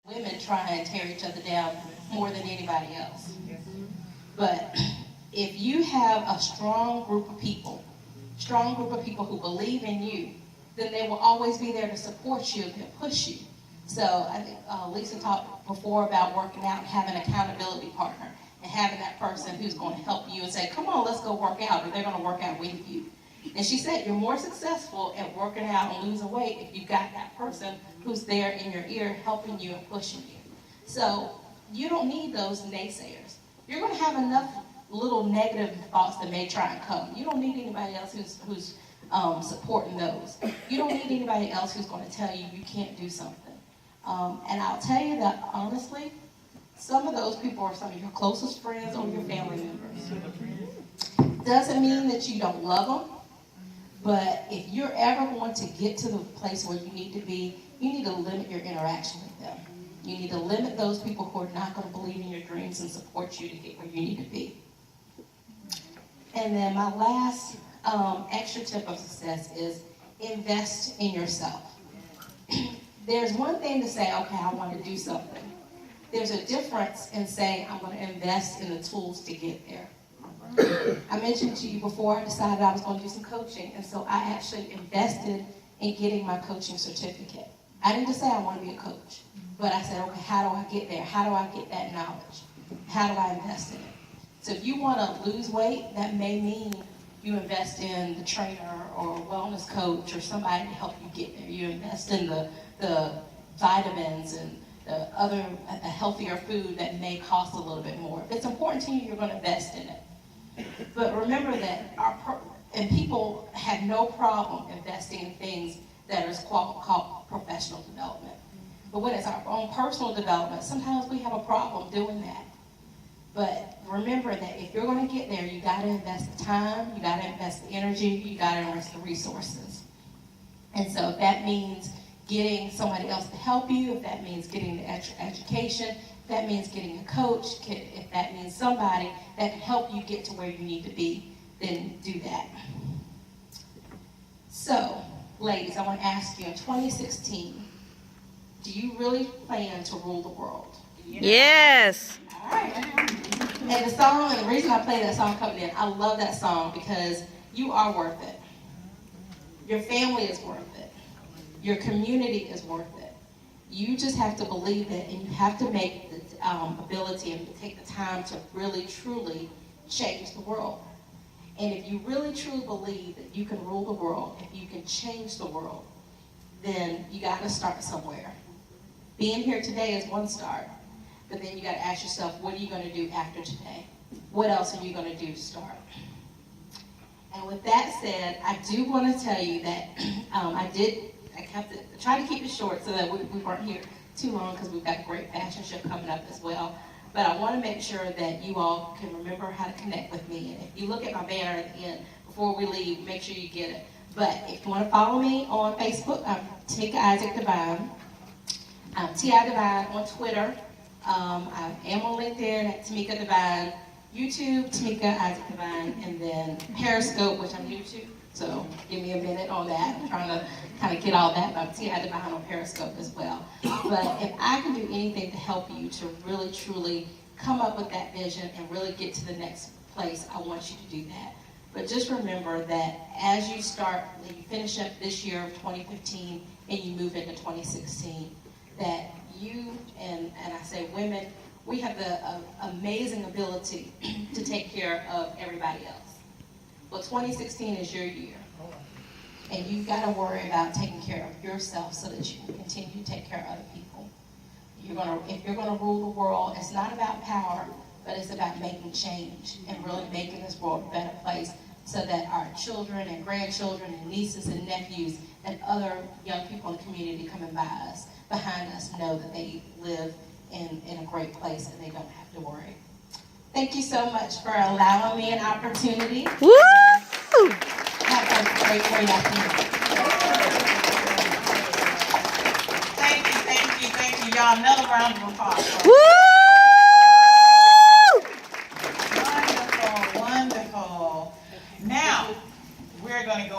Women try and tear each other down more than anybody else. But if you have a strong group of people who believe in you, then they will always be there to support you and push you. So I think Lisa talked before about working out and having an accountability partner and having that person who's going to help you and say, come on, let's go work out, or they're going to work out with you. And she said you're more successful at working out and losing weight if you've got that person who's there in your ear helping you and pushing you. So you don't need those naysayers. You're going to have enough little negative thoughts that may try and come. You don't need anybody else who's supporting those. You don't need anybody else who's going to tell you you can't do something. And I'll tell you that honestly, some of those people are some of your closest friends or your family members. Doesn't mean that you don't love them, but if you're ever going to get to the place where you need to be, you need to limit your interaction with them. You need to limit those people who are not going to believe in your dreams and support you to get where you need to be. And then my last extra tip of success is invest in yourself. There's one thing to say, okay, I want to do something. There's a difference in saying I'm going to invest in the tools to get there. I mentioned to you before I decided I was going to do some coaching, and so I actually invested in getting my coaching certificate. I didn't just say I want to be a coach, but I said, okay, how do I get there? How do I get that knowledge? How do I invest in it? So if you want to lose weight, that may mean you invest in the trainer or a wellness coach or somebody to help you get there. You invest in the vitamins and the other a healthier food that may cost a little bit more. If it's important to you, you're going to invest in it. But remember that and people have no problem investing in things that is called professional development. But when it's our own personal development, sometimes we have a problem doing that. But remember that if you're going to get there, you got to invest the time, you got to invest the energy, you got to invest the resources. And so if that means getting somebody else to help you, if that means getting the extra education, if that means getting a coach, if that means somebody that can help you get to where you need to be, then do that. So, ladies, I want to ask you, in 2016, do you really plan to rule the world? Yes. All right. And the song, and the reason I play that song coming in, I love that song because you are worth it. Your family is worth it. Your community is worth it. You just have to believe it, and you have to make the ability and take the time to really, truly change the world. And if you really, truly believe that you can rule the world, if you can change the world, then you got to start somewhere. Being here today is one start, but then you got to ask yourself, what are you going to do after today? What else are you going to do to start? And with that said, I do want to tell you that I tried to keep it short so that we weren't here too long because we've got a great fashion show coming up as well. But I want to make sure that you all can remember how to connect with me. And if you look at my banner at the end, before we leave, make sure you get it. But if you want to follow me on Facebook, I'm Tameika Isaac Divine. I'm T.I. Divine on Twitter. I am on LinkedIn at Tameika Divine. YouTube, Tameika Isaac Divine. And then Periscope, which I'm new to. So give me a minute on that. I'm trying to kind of get all that. But I'm T.I. Divine on Periscope as well. But if I can do anything to help you to really, truly come up with that vision and really get to the next place, I want you to do that. But just remember that as you start, when you finish up this year of 2015 and you move into 2016, that you, and I say women, we have the amazing ability to take care of everybody else. Well, 2016 is your year. And you've got to worry about taking care of yourself so that you can continue to take care of other people. If you're going to rule the world, it's not about power, but it's about making change and really making this world a better place so that our children and grandchildren and nieces and nephews and other young people in the community coming behind us know that they live in a great place and they don't have to worry. Thank you so much for allowing me an opportunity. Woo! Have a great afternoon. Thank you. Y'all, another round of applause. Woo!